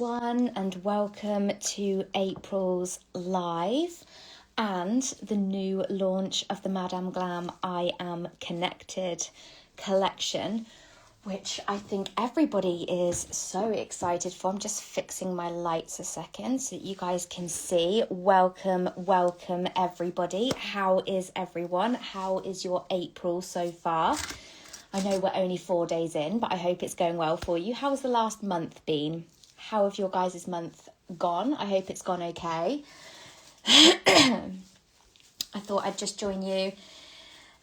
everyone, and welcome to April's live and the new launch of the Madame Glam I Am Connected collection, which I think everybody is so excited for. I'm just fixing my lights a second so that you guys can see. Welcome everybody. How is everyone? How is your April so far? I know we're only 4 days in, but I hope it's going well for you. How has the last month been? How have your guys' month gone? I hope it's gone okay. I thought I'd just join you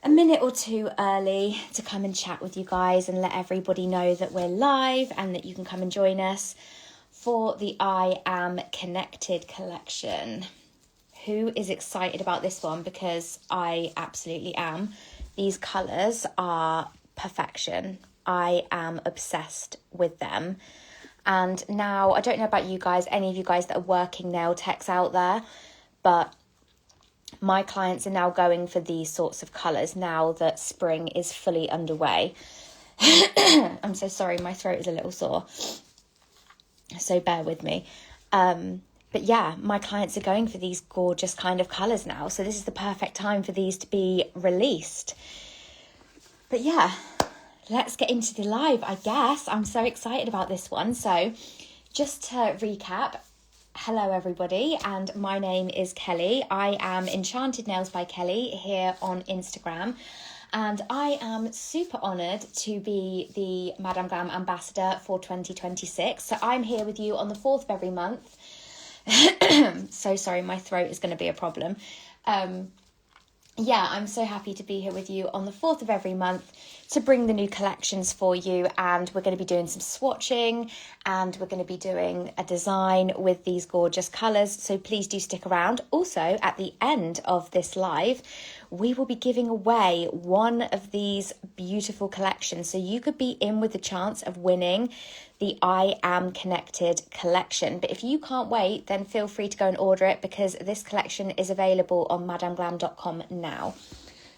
a minute or two early to come and chat with you guys and let everybody know that we're live and that you can come and join us for the I Am Connected collection. Who is excited about this one? Because I absolutely am. These colours are perfection. I am obsessed with them. And now, I don't know about you guys, any of you guys that are working nail techs out there, but my clients are now going for these sorts of colours now that spring is fully underway. I'm so sorry, my throat is a little sore, so bear with me. But yeah, my clients are going for these gorgeous kind of colours now, so this is the perfect time for these to be released. But yeah, let's get into the live, I guess. I'm so excited about this one. So just to recap, hello everybody, and my name is Kelly. I am Enchanted Nails by Kelly here on Instagram, and I am super honoured to be the Madame Glam ambassador for 2026. So I'm here with you on the 4th of every month. So sorry, my throat is going to be a problem. Yeah, I'm so happy to be here with you on the 4th of every month to bring the new collections for you, and we're going to be doing some swatching and we're going to be doing a design with these gorgeous colours, so please do stick around. Also, at the end of this live, we will be giving away one of these beautiful collections, so you could be in with the chance of winning the I Am Connected collection. But if you can't wait, then feel free to go and order it, because this collection is available on madameglam.com now.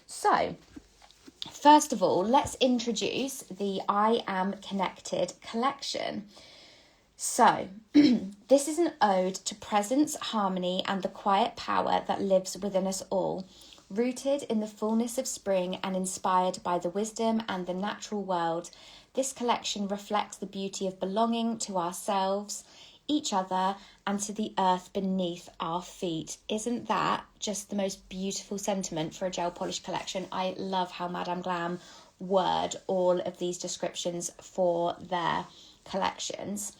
So, first of all, let's introduce the I Am Connected collection. So, this is an ode to presence, harmony, and the quiet power that lives within us all. Rooted in the fullness of spring and inspired by the wisdom and the natural world, this collection reflects the beauty of belonging to ourselves, each other, and to the earth beneath our feet. Isn't that just the most beautiful sentiment for a gel polish collection? I love how Madame Glam word all of these descriptions for their collections.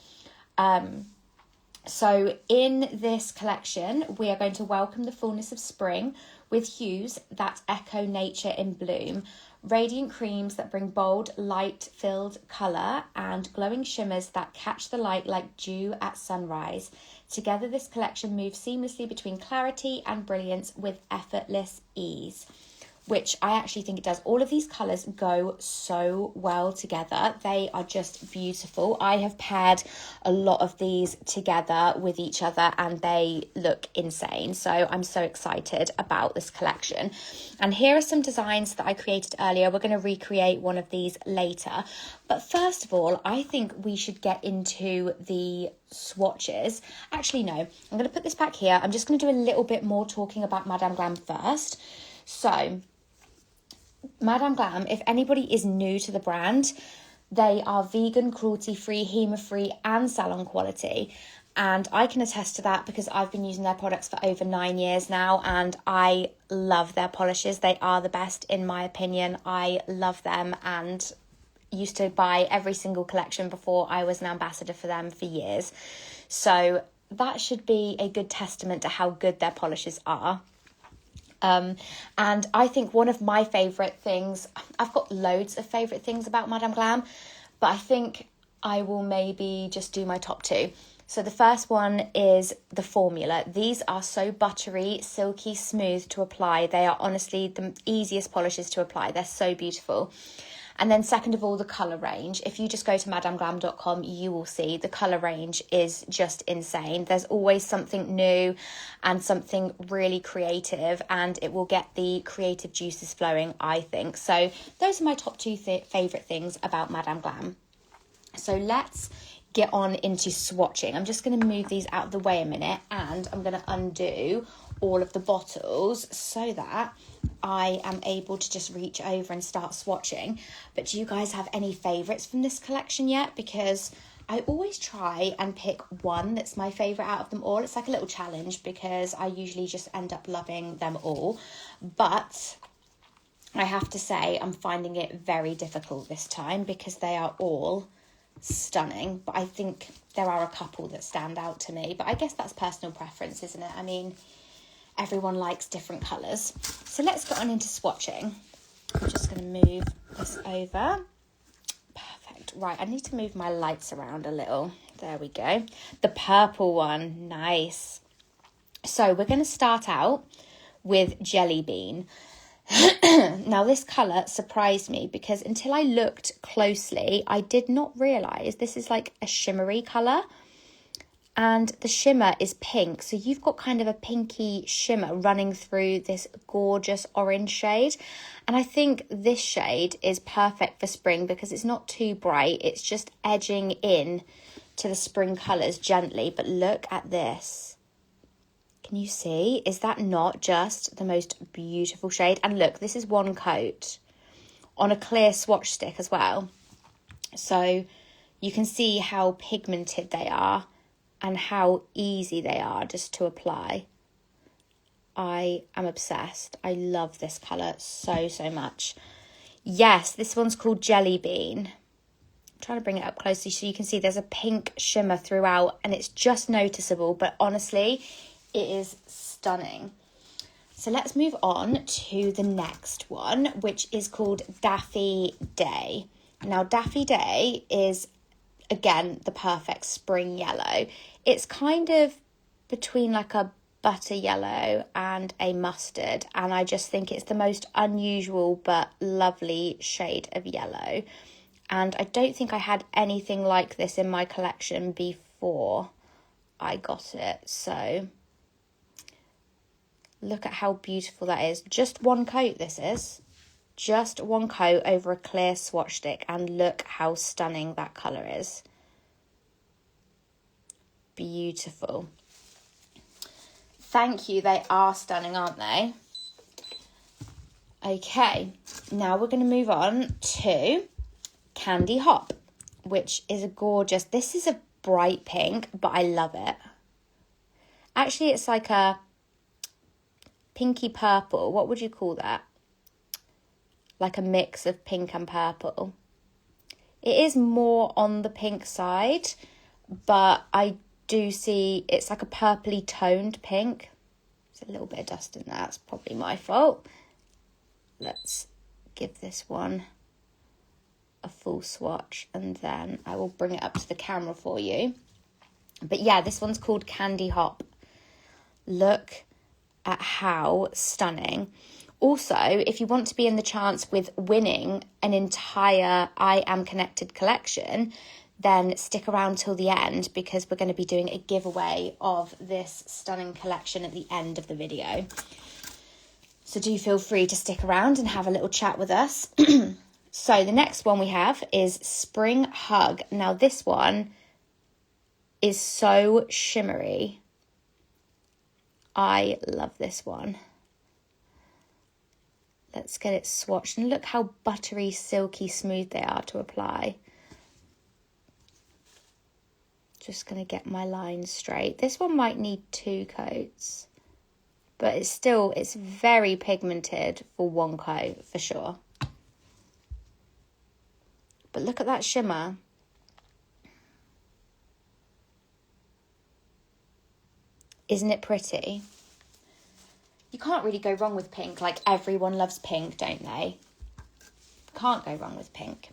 So in this collection, we are going to welcome the fullness of spring with hues that echo nature in bloom, radiant creams that bring bold, light-filled colour, and glowing shimmers that catch the light like dew at sunrise. Together, this collection moves seamlessly between clarity and brilliance with effortless ease, which I actually think it does. All of these colours go so well together. They are just beautiful. I have paired a lot of these together with each other and they look insane. So I'm so excited about this collection. And here are some designs that I created earlier. We're going to recreate one of these later. But first of all, I think we should get into the swatches. Actually, no, I'm going to put this back here. I'm just going to do a little bit more talking about Madame Glam first. So, Madame Glam, if anybody is new to the brand, they are vegan, cruelty-free, HEMA-free and salon quality. And I can attest to that because I've been using their products for over 9 years now and I love their polishes. They are the best in my opinion. I love them and used to buy every single collection before I was an ambassador for them for years. So that should be a good testament to how good their polishes are. And I think one of my favourite things, I've got loads of favourite things about Madame Glam, but I think I will maybe just do my top 2. So the first one is the formula. These are so buttery, silky, smooth to apply. They are honestly the easiest polishes to apply. They're so beautiful. And then second of all, the colour range. If you just go to madameglam.com, you will see the colour range is just insane. There's always something new and something really creative, and it will get the creative juices flowing, I think. So those are my top 2 favourite things about Madame Glam. So let's get on into swatching. I'm just going to move these out of the way a minute, and I'm going to undo all of the bottles so that I am able to just reach over and start swatching. But do you guys have any favourites from this collection yet? Because I always try and pick one that's my favourite out of them all. It's like a little challenge because I usually just end up loving them all. But I have to say I'm finding it very difficult this time because they are all stunning. But I think there are a couple that stand out to me. But I guess that's personal preference, isn't it? I mean, everyone likes different colours. So let's get on into swatching. I'm just going to move this over. Perfect. Right, I need to move my lights around a little. There we go. The purple one. Nice. So we're going to start out with Jelly Bean. Now, this colour surprised me because until I looked closely, I did not realise this is like a shimmery colour. And the shimmer is pink, so you've got kind of a pinky shimmer running through this gorgeous orange shade. And I think this shade is perfect for spring because it's not too bright. It's just edging in to the spring colours gently. But look at this. Can you see? Is that not just the most beautiful shade? And look, this is one coat on a clear swatch stick as well. So you can see how pigmented they are and how easy they are just to apply. I am obsessed. I love this colour so, so much. Yes, this one's called Jelly Bean. I'm trying to bring it up closely so you can see there's a pink shimmer throughout and it's just noticeable, but honestly, it is stunning. So let's move on to the next one, which is called Daffy Day. Now, Daffy Day is, again, the perfect spring yellow. It's kind of between like a butter yellow and a mustard, and I just think it's the most unusual but lovely shade of yellow. And I don't think I had anything like this in my collection before I got it. So look at how beautiful that is. Just one coat this is. Just one coat over a clear swatch stick, and look how stunning that colour is. Beautiful. Thank you. They are stunning, aren't they? Okay, now we're going to move on to Candy Hop, which is a gorgeous, this is a bright pink, but I love it. Actually, it's like a pinky purple. What would you call that? Like a mix of pink and purple. It is more on the pink side, but I do see it's like a purpley toned pink. There's a little bit of dust in there. It's probably my fault. Let's give this one a full swatch and then I will bring it up to the camera for you. But yeah, this one's called Candy Hop. Look at how stunning. Also, if you want to be in the chance with winning an entire I Am Connected collection, then stick around till the end because we're going to be doing a giveaway of this stunning collection at the end of the video. So do feel free to stick around and have a little chat with us. So the next one we have is Spring Hug. Now this one is so shimmery. I love this one. Let's get it swatched and look how buttery, silky, smooth they are to apply. Just going to get my lines straight. This one might need 2 coats, but it's very pigmented for one coat for sure. But look at that shimmer. Isn't it pretty? You can't really go wrong with pink. Like, everyone loves pink, don't they? Can't go wrong with pink.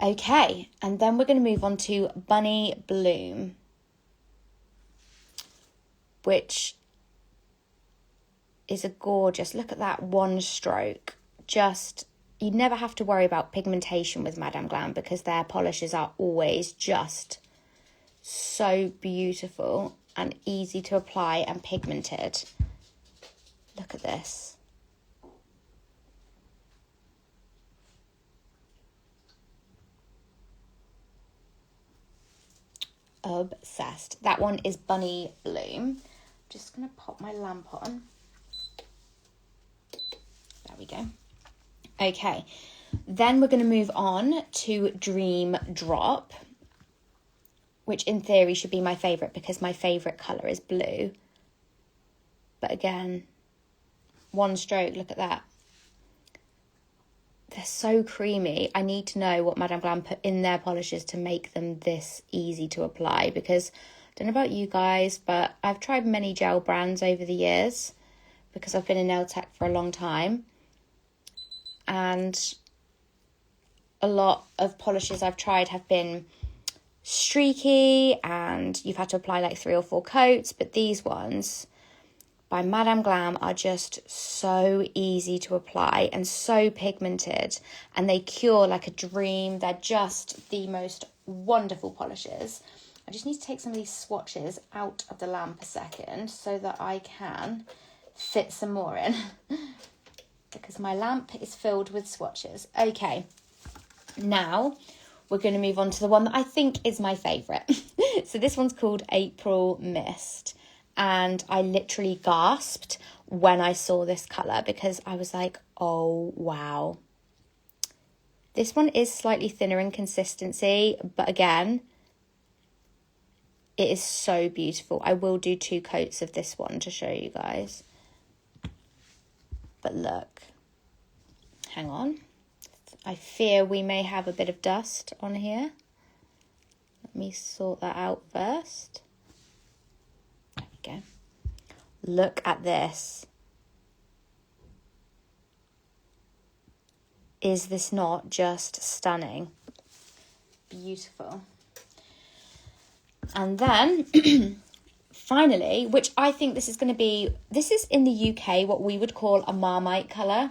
Okay, and then we're going to move on to Bunny Bloom, which is a gorgeous, look at that one stroke. Just, you never have to worry about pigmentation with Madame Glam because their polishes are always just so beautiful and easy to apply and pigmented. Look at this. obsessed. That one is Bunny Bloom. Just going to pop my lamp on. There we go. Okay, then we're going to move on to Dream Drop, which in theory should be my favourite because my favourite colour is blue. But again, one stroke, look at that. They're so creamy. I need to know what Madame Glam put in their polishes to make them this easy to apply, because I don't know about you guys, but I've tried many gel brands over the years because I've been in nail tech for a long time. And a lot of polishes I've tried have been streaky and you've had to apply like 3 or 4 coats, but these ones by Madame Glam are just so easy to apply and so pigmented, and they cure like a dream. They're just the most wonderful polishes. I just need to take some of these swatches out of the lamp a second so that I can fit some more in because my lamp is filled with swatches. Okay, now we're going to move on to the one that I think is my favourite. So this one's called April Mist. And I literally gasped when I saw this colour because I was like, oh, wow. This one is slightly thinner in consistency, but again, it is so beautiful. I will do 2 coats of this one to show you guys. But look, hang on. I fear we may have a bit of dust on here. Let me sort that out first. There we go. Look at this. Is this not just stunning? Beautiful. And then finally, which I think this is going to be, this is in the UK what we would call a Marmite colour.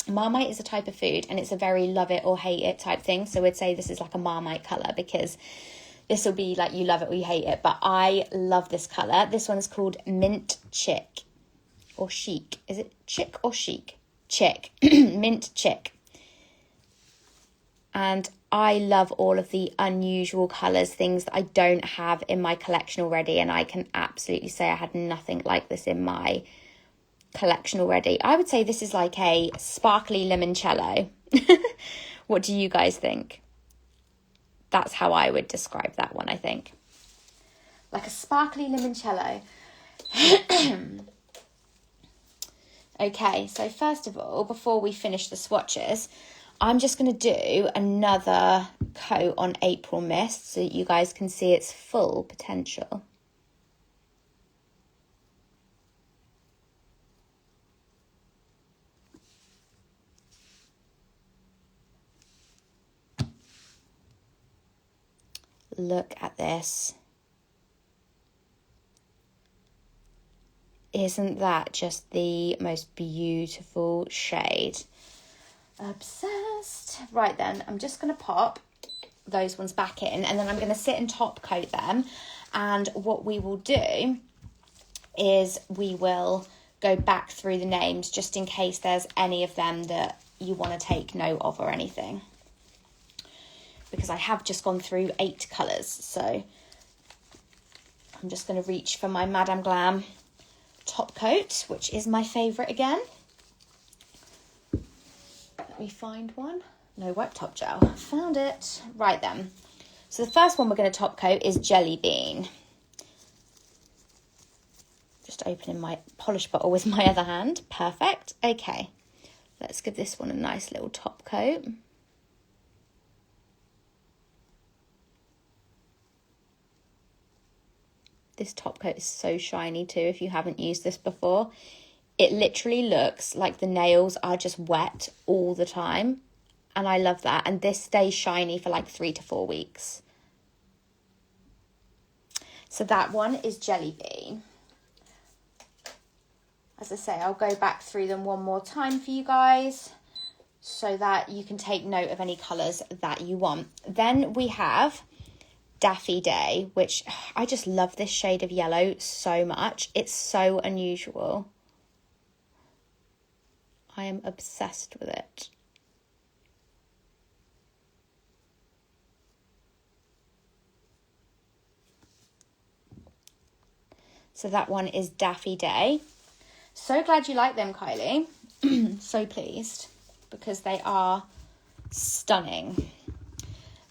Marmite is a type of food and it's a very love it or hate it type thing. So we'd say this is like a Marmite colour because this will be like you love it or you hate it. But I love this colour. This one's called Mint Chick or Chic. Is it chick or chic? Chick. Mint Chick. And I love all of the unusual colours, things that I don't have in my collection already. And I can absolutely say I had nothing like this in my collection already. I would say this is like a sparkly limoncello. What do you guys think? That's how I would describe that one, I think. Like a sparkly limoncello. Okay, so first of all, before we finish the swatches, I'm just going to do another coat on April Mist so that you guys can see its full potential. Look at this. Isn't that just the most beautiful shade? Obsessed. Right then, I'm just going to pop those ones back in and then I'm going to sit and top coat them. And what we will do is we will go back through the names just in case there's any of them that you want to take note of or anything. Because I have just gone through 8 colours, so I'm just going to reach for my Madame Glam top coat, which is my favourite again. Let me find one. No, wipe top gel. Found it. Right then. So the first one we're going to top coat is Jelly Bean. Just opening my polish bottle with my other hand. Perfect. Okay. Let's give this one a nice little top coat. This top coat is so shiny too, if you haven't used this before. It literally looks like the nails are just wet all the time. And I love that. And this stays shiny for like 3 to 4 weeks. So that one is Jelly Bean. As I say, I'll go back through them one more time for you guys so that you can take note of any colours that you want. Then we have Daffy Day, which I just love this shade of yellow so much. It's so unusual. I am obsessed with it. So that one is Daffy Day. So glad you like them, Kylie. So pleased, because they are stunning.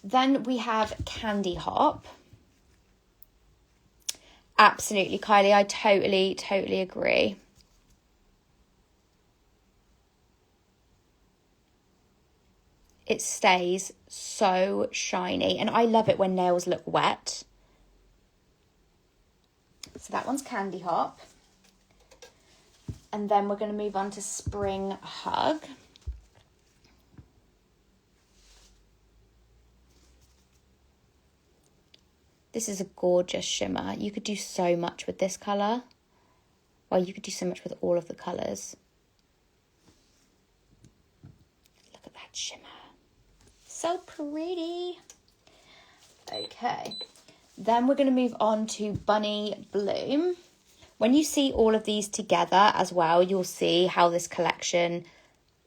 Then we have Candy Hop. Absolutely, Kylie, I totally agree. It stays so shiny, and I love it when nails look wet. So that one's Candy Hop. And then we're going to move on to Spring Hug. This is a gorgeous shimmer. You could do so much with this colour. Well, you could do so much with all of the colours. Look at that shimmer. So pretty. Okay. Then we're going to move on to Bunny Bloom. When you see all of these together as well, you'll see how this collection,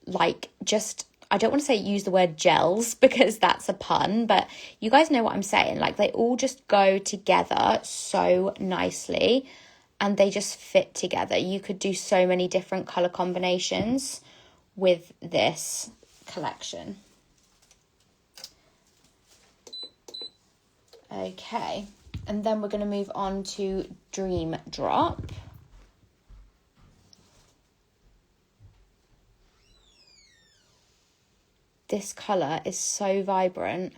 like, just, I don't want to say use the word gels because that's a pun, but you guys know what I'm saying. Like, they all just go together so nicely and they just fit together. You could do so many different colour combinations with this collection. Okay. And then we're going to move on to Dream Drop. This colour is so vibrant.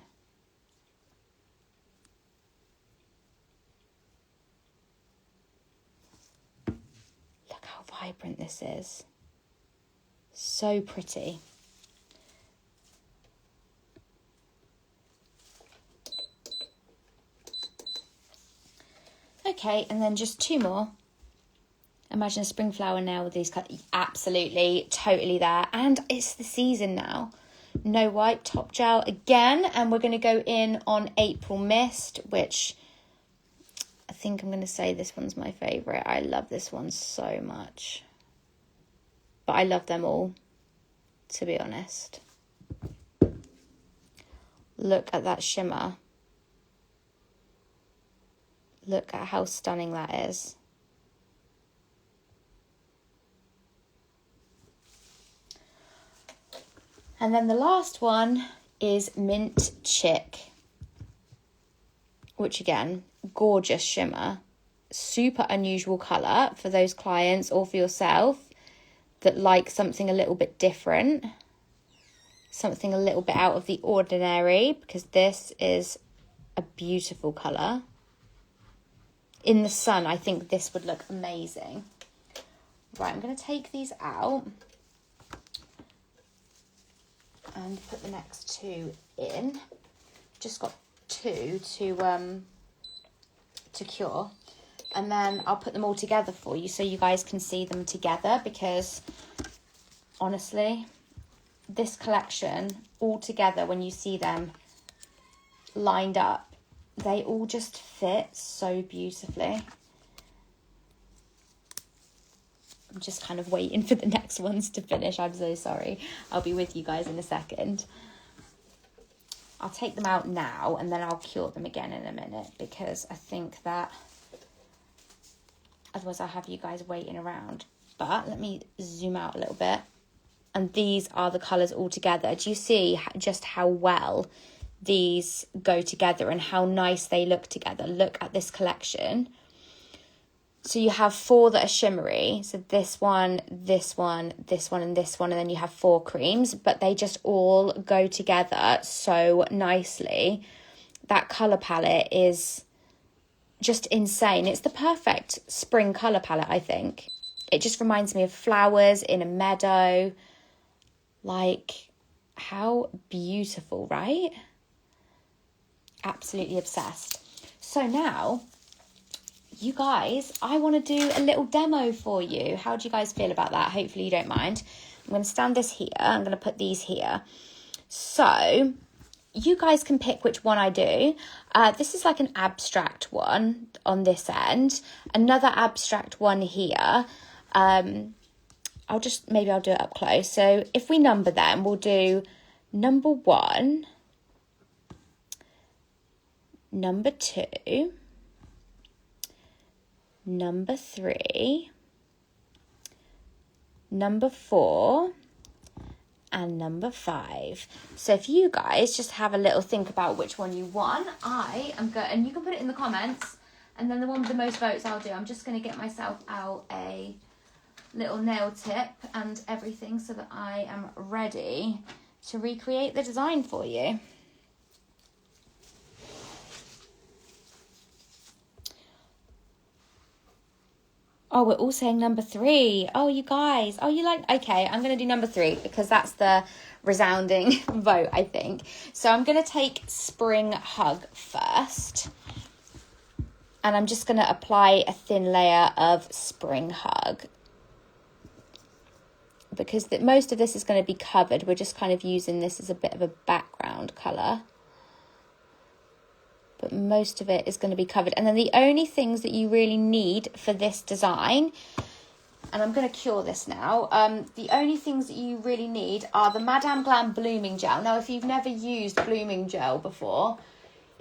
Look how vibrant this is. So pretty. Okay, and then just two more. Imagine a spring flower now with these colours. Absolutely, totally there. And it's the season now. No White Top Gel again. And we're going to go in on April Mist, which I think I'm going to say this one's my favourite. I love this one so much. But I love them all, to be honest. Look at that shimmer. Look at how stunning that is. And then the last one is Mint Chick, which again, gorgeous shimmer. Super unusual colour for those clients or for yourself that like something a little bit different. Something a little bit out of the ordinary, because this is a beautiful colour. In the sun, I think this would look amazing. Right, I'm going to take these out and put the next two in. Just got two to cure. And then I'll put them all together for you so you guys can see them together, because honestly, this collection all together, when you see them lined up, they all just fit so beautifully. I'm just kind of waiting for the next ones to finish. I'm so sorry. I'll be with you guys in a second. I'll take them out now and then I'll cure them again in a minute, because I think that otherwise I'll have you guys waiting around. But let me zoom out a little bit. And these are the colours all together. Do you see just how well these go together and how nice they look together? Look at this collection. So you have four that are shimmery. So this one, this one, this one, and this one. And then you have four creams, but they just all go together so nicely. That colour palette is just insane. It's the perfect spring colour palette, I think. It just reminds me of flowers in a meadow. Like, how beautiful, right? Absolutely obsessed. So now, you guys, I want to do a little demo for you. How do you guys feel about that? Hopefully you don't mind. I'm going to stand this here. I'm going to put these here. So you guys can pick which one I do. This is like an abstract one on this end. Another abstract one here. I'll do it up close. So if we number them, we'll do number 1, number 2, number 3, number 4, and number 5. So if you guys just have a little think about which one you want, I am going, and you can put it in the comments, and then the one with the most votes I'll do. I'm just going to get myself out a little nail tip and everything so that I am ready to recreate the design for you. Oh, we're all saying number 3. Oh, you guys. Oh, you like... Okay, I'm going to do number 3 because that's the resounding vote, I think. So I'm going to take Spring Hug first. And I'm just going to apply a thin layer of Spring Hug. Because most of this is going to be covered. We're just kind of using this as a bit of a background colour. But most of it is going to be covered. And then the only things that you really need for this design, and I'm going to cure this now, the only things that you really need are the Madame Glam Blooming Gel. Now, if you've never used Blooming Gel before,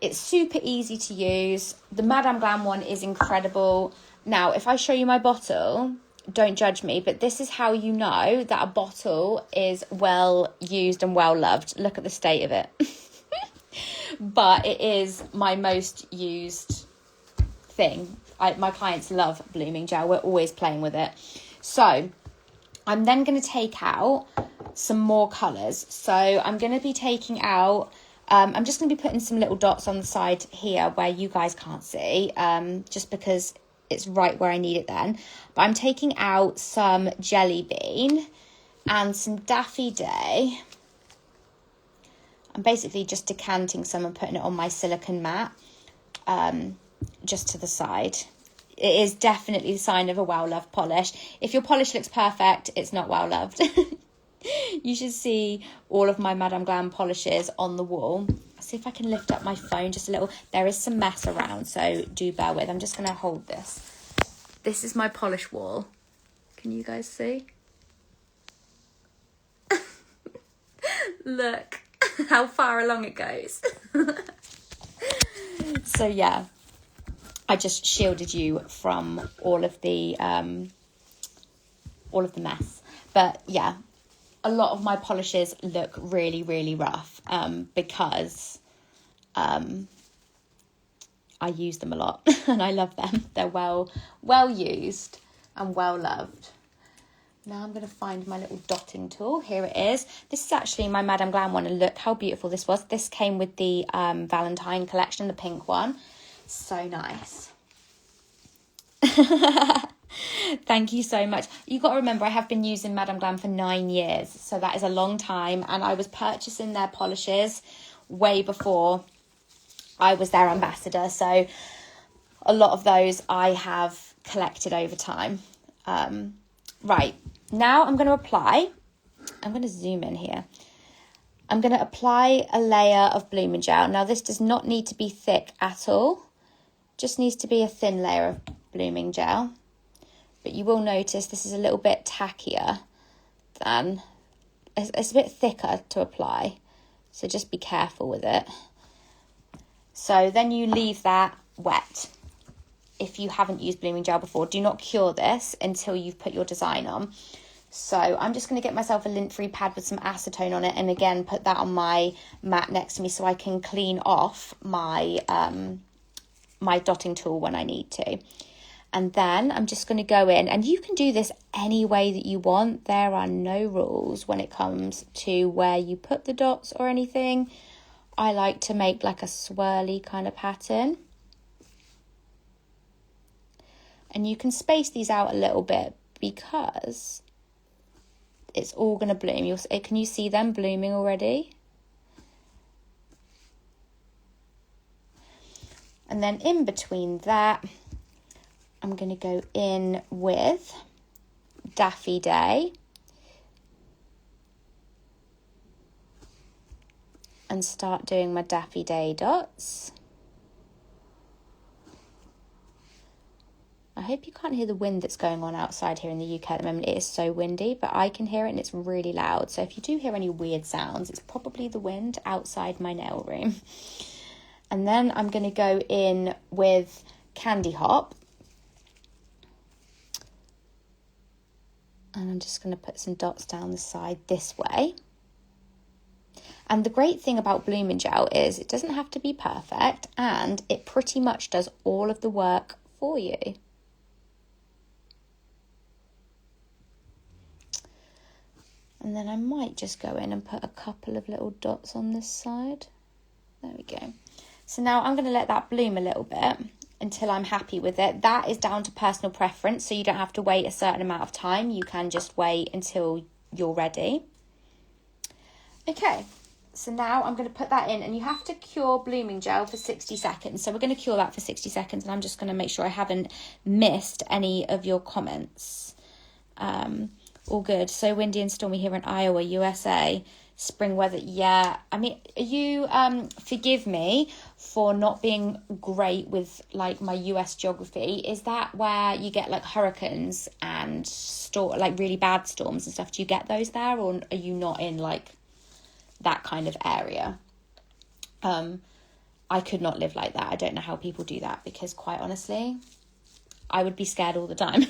it's super easy to use. The Madame Glam one is incredible. Now, if I show you my bottle, don't judge me, but this is how you know that a bottle is well used and well loved. Look at the state of it. But it is my most used thing. My clients love Blooming Gel. We're always playing with it. So I'm then going to take out some more colours. So I'm going to be taking out, I'm just going to be putting some little dots on the side here where you guys can't see, just because it's right where I need it then. But I'm taking out some Jelly Bean and some Daffy Day. I'm basically just decanting some and putting it on my silicone mat, just to the side. It is definitely the sign of a well-loved polish. If your polish looks perfect, it's not well-loved. You should see all of my Madame Glam polishes on the wall. I'll see if I can lift up my phone just a little. There is some mess around, so do bear with. I'm just going to hold this. This is my polish wall. Can you guys see? Look how far along it goes. So yeah, I just shielded you from all of the mess. But yeah, a lot of my polishes look really, really rough, because I use them a lot and I love them. They're well used and well loved. Now I'm going to find my little dotting tool. Here it is. This is actually my Madame Glam one, and look how beautiful this was. This came with the Valentine collection, the pink one. So nice. Thank you so much. You got to remember, I have been using Madame Glam for 9 years, so that is a long time, and I was purchasing their polishes way before I was their ambassador, so a lot of those I have collected over time. Right, now I'm going to apply, I'm going to zoom in here. I'm going to apply a layer of Blooming Gel. Now this does not need to be thick at all, just needs to be a thin layer of Blooming Gel. But you will notice this is a little bit tackier than, it's a bit thicker to apply, so just be careful with it. So then you leave that wet. If you haven't used Blooming Gel before, do not cure this until you've put your design on. So I'm just going to get myself a lint-free pad with some acetone on it, and again put that on my mat next to me so I can clean off my my dotting tool when I need to. And then I'm just going to go in, and you can do this any way that you want. There are no rules when it comes to where you put the dots or anything. I like to make like a swirly kind of pattern. And you can space these out a little bit because it's all going to bloom. Can you see them blooming already? And then in between that, I'm going to go in with Daffy Day and start doing my Daffy Day dots. I hope you can't hear the wind that's going on outside here in the UK at the moment. It is so windy, but I can hear it and it's really loud. So if you do hear any weird sounds, it's probably the wind outside my nail room. And then I'm going to go in with Candy Hop. And I'm just going to put some dots down the side this way. And the great thing about blooming gel is it doesn't have to be perfect, and it pretty much does all of the work for you. And then I might just go in and put a couple of little dots on this side. There we go. So now I'm going to let that bloom a little bit until I'm happy with it. That is down to personal preference, so you don't have to wait a certain amount of time. You can just wait until you're ready. Okay. So now I'm going to put that in, and you have to cure blooming gel for 60 seconds. So we're going to cure that for 60 seconds, and I'm just going to make sure I haven't missed any of your comments. All good. So windy and stormy here in Iowa, USA. Spring weather. Yeah. I mean, you forgive me for not being great with like my US geography. Is that where you get like hurricanes and like really bad storms and stuff? Do you get those there, or are you not in like that kind of area? I could not live like that. I don't know how people do that, because quite honestly, I would be scared all the time.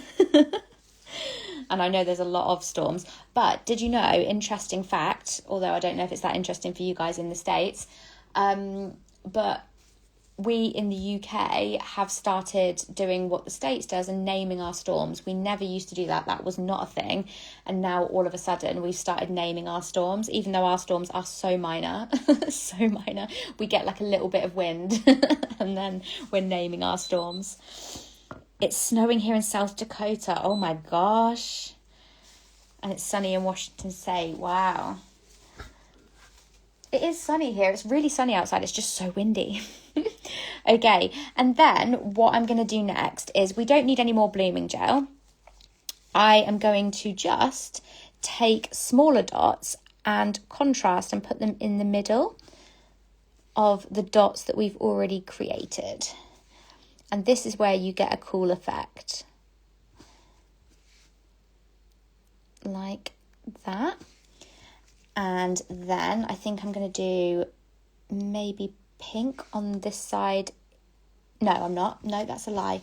And I know there's a lot of storms. But did you know, interesting fact, although I don't know if it's that interesting for you guys in the States, but we in the UK have started doing what the States does and naming our storms. We never used to do that. That was not a thing. And now all of a sudden we've started naming our storms, even though our storms are so minor, so minor. We get like a little bit of wind and then we're naming our storms. It's snowing here in South Dakota. Oh my gosh. And it's sunny in Washington State. Wow. It is sunny here. It's really sunny outside. It's just so windy. Okay. And then what I'm going to do next is, we don't need any more blooming gel. I am going to just take smaller dots and contrast and put them in the middle of the dots that we've already created. And this is where you get a cool effect. Like that. And then I think I'm going to do maybe pink on this side. No, I'm not. No, that's a lie.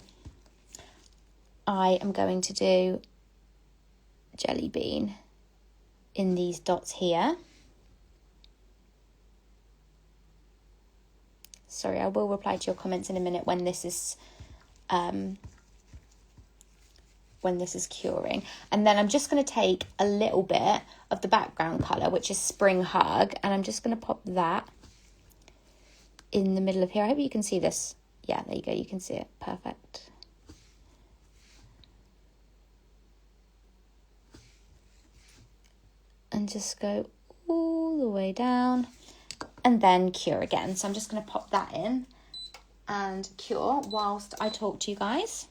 I am going to do jelly bean in these dots here. Sorry, I will reply to your comments in a minute when this is curing. And then I'm just going to take a little bit of the background colour, which is Spring Hug, and I'm just going to pop that in the middle of here. I hope you can see this. Yeah, there you go. You can see it. Perfect. And just go all the way down. And then cure again. So I'm just going to pop that in and cure whilst I talk to you guys.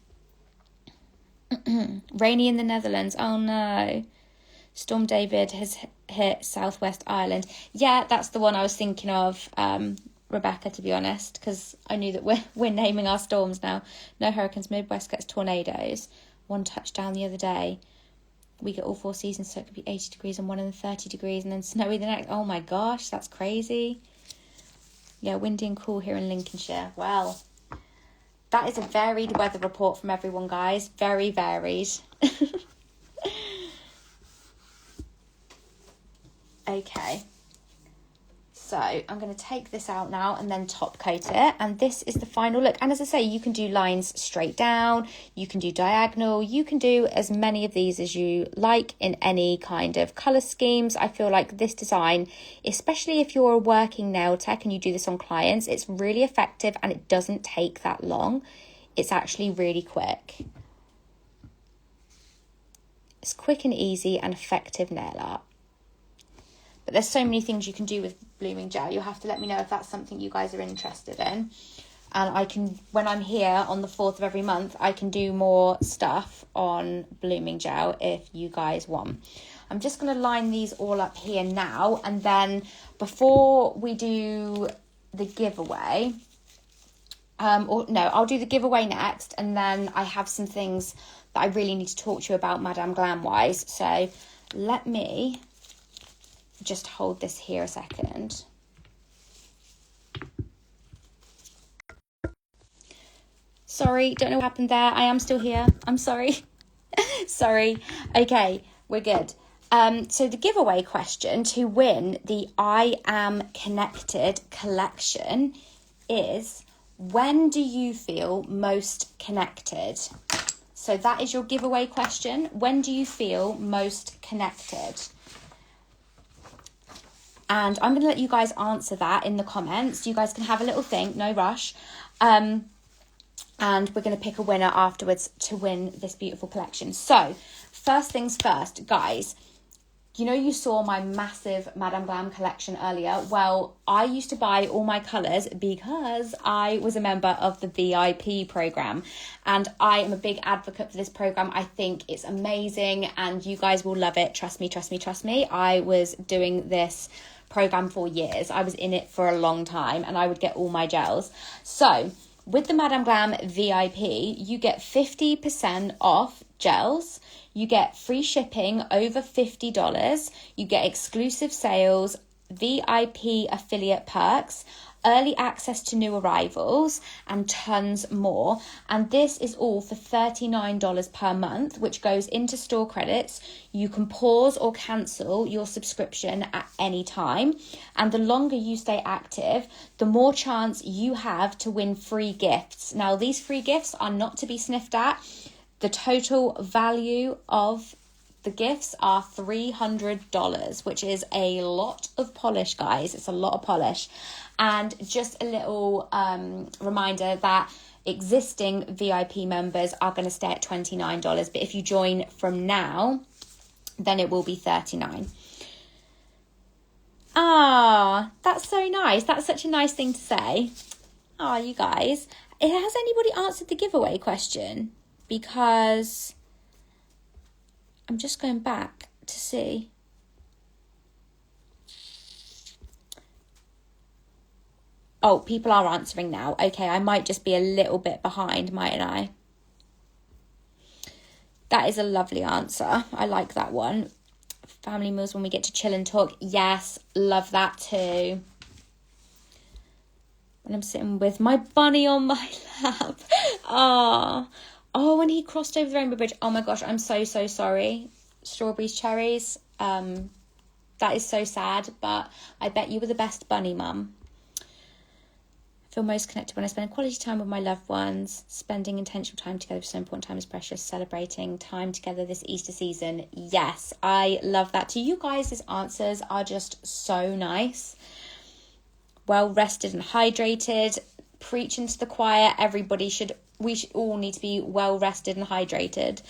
Rainy in the Netherlands. Oh no. Storm David has hit Southwest Ireland. Yeah, that's the one I was thinking of, Rebecca, to be honest, because I knew that we're naming our storms now. No hurricanes, Midwest gets tornadoes. One touchdown the other day. We get all 4 seasons, so it could be 80 degrees on one and then 30 degrees and then snowy the next. Oh my gosh, that's crazy. Yeah, windy and cool here in Lincolnshire. Well, that is a varied weather report from everyone, guys. Very varied. Okay. So I'm going to take this out now and then top coat it. And this is the final look. And as I say, you can do lines straight down. You can do diagonal. You can do as many of these as you like in any kind of colour schemes. I feel like this design, especially if you're a working nail tech and you do this on clients, it's really effective and it doesn't take that long. It's actually really quick. It's quick and easy and effective nail art. But there's so many things you can do with blooming gel. You'll have to let me know if that's something you guys are interested in. And I can, when I'm here on the 4th of every month, I can do more stuff on blooming gel if you guys want. I'm just going to line these all up here now. And then before we do the giveaway, I'll do the giveaway next. And then I have some things that I really need to talk to you about Madame Glam wise. So let me just hold this here a second. Sorry, don't know what happened there. I am still here. I'm sorry. Sorry. Okay. We're good. So the giveaway question to win the I Am Connected collection is, when do you feel most connected? So that is your giveaway question. When do you feel most connected? And I'm going to let you guys answer that in the comments. You guys can have a little think, no rush. And we're going to pick a winner afterwards to win this beautiful collection. So first things first, guys. You know, you saw my massive Madame Glam collection earlier. Well, I used to buy all my colours because I was a member of the VIP programme. And I am a big advocate for this programme. I think it's amazing and you guys will love it. Trust me, trust me, trust me. I was doing this programme for years. I was in it for a long time and I would get all my gels. So with the Madame Glam VIP, you get 50% off gels. You get free shipping over $50. You get exclusive sales, VIP affiliate perks, early access to new arrivals, and tons more. And this is all for $39 per month, which goes into store credits. You can pause or cancel your subscription at any time. And the longer you stay active, the more chance you have to win free gifts. Now, these free gifts are not to be sniffed at. The total value of the gifts are $300, which is a lot of polish, guys. It's a lot of polish. And just a little reminder that existing VIP members are going to stay at $29. But if you join from now, then it will be $39. Ah, that's so nice. That's such a nice thing to say. Ah, you guys. Has anybody answered the giveaway question? Because I'm just going back to see. Oh, people are answering now. Okay, I might just be a little bit behind, mightn't I? That is a lovely answer. I like that one. Family meals when we get to chill and talk. Yes, love that too. When I'm sitting with my bunny on my lap. Oh, when he crossed over the Rainbow Bridge. Oh my gosh, I'm so sorry. Strawberries, cherries. That is so sad, but I bet you were the best bunny, Mum. I feel most connected when I spend quality time with my loved ones. Spending intentional time together is so important. Time is precious. Celebrating time together this Easter season. Yes, I love that too. You guys' answers are just so nice. Well rested and hydrated. Preaching to the choir. We should all need to be well rested and hydrated.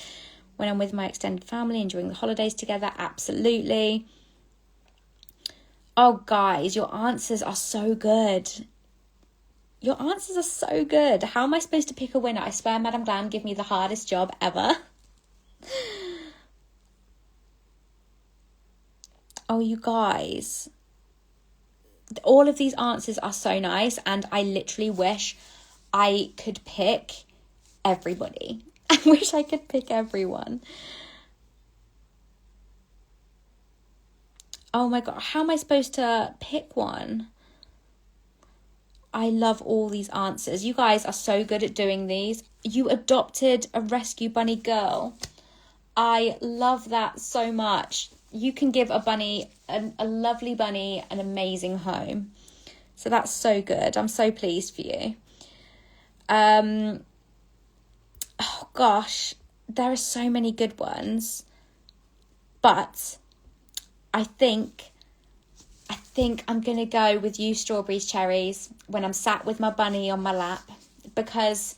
When I'm with my extended family, enjoying the holidays together, absolutely. Oh, guys, your answers are so good. Your answers are so good. How am I supposed to pick a winner? I swear Madame Glam give me the hardest job ever. Oh, you guys. All of these answers are so nice, and I literally wish I could pick everybody. I wish I could pick everyone. Oh my God, how am I supposed to pick one? I love all these answers. You guys are so good at doing these. You adopted a rescue bunny girl. I love that so much. You can give a bunny, a lovely bunny, an amazing home. So that's so good. I'm so pleased for you. Oh gosh, there are so many good ones. But I think I'm going to go with you, strawberries, cherries, when I'm sat with my bunny on my lap, because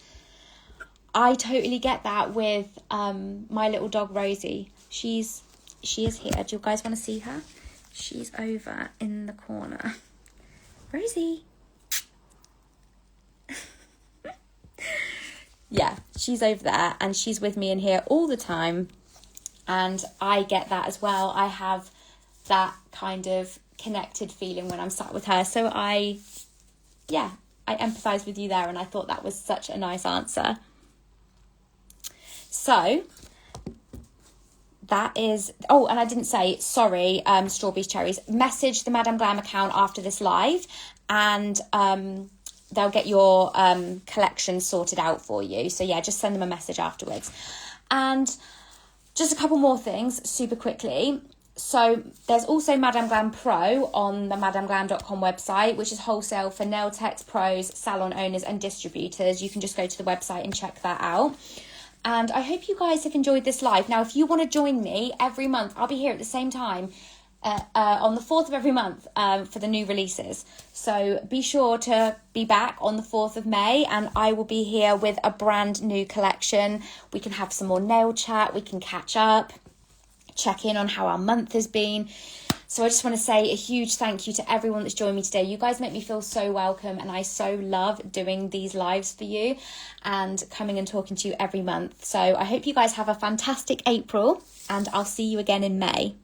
I totally get that with my little dog, Rosie. She is here. Do you guys want to see her? She's over in the corner. Rosie. Yeah, she's over there and she's with me in here all the time. And I get that as well. I have that kind of connected feeling when I'm sat with her. So I empathise with you there, and I thought that was such a nice answer. So that is, and I didn't say, sorry, strawberries, cherries, message the Madame Glam account after this live, and they'll get your collection sorted out for you. So yeah, just send them a message afterwards. And Just a couple more things super quickly. So there's also Madame Glam Pro on the madameglam.com website, which is wholesale for nail techs, pros, salon owners and distributors. You can just go to the website and check that out. And I hope you guys have enjoyed this live. Now, if you want to join me every month, I'll be here at the same time on the 4th of every month for the new releases. So be sure to be back on the 4th of May and I will be here with a brand new collection. We can have some more nail chat, we can catch up, check in on how our month has been. So I just want to say a huge thank you to everyone that's joined me today. You guys make me feel so welcome and I so love doing these lives for you and coming and talking to you every month. So I hope you guys have a fantastic April and I'll see you again in May.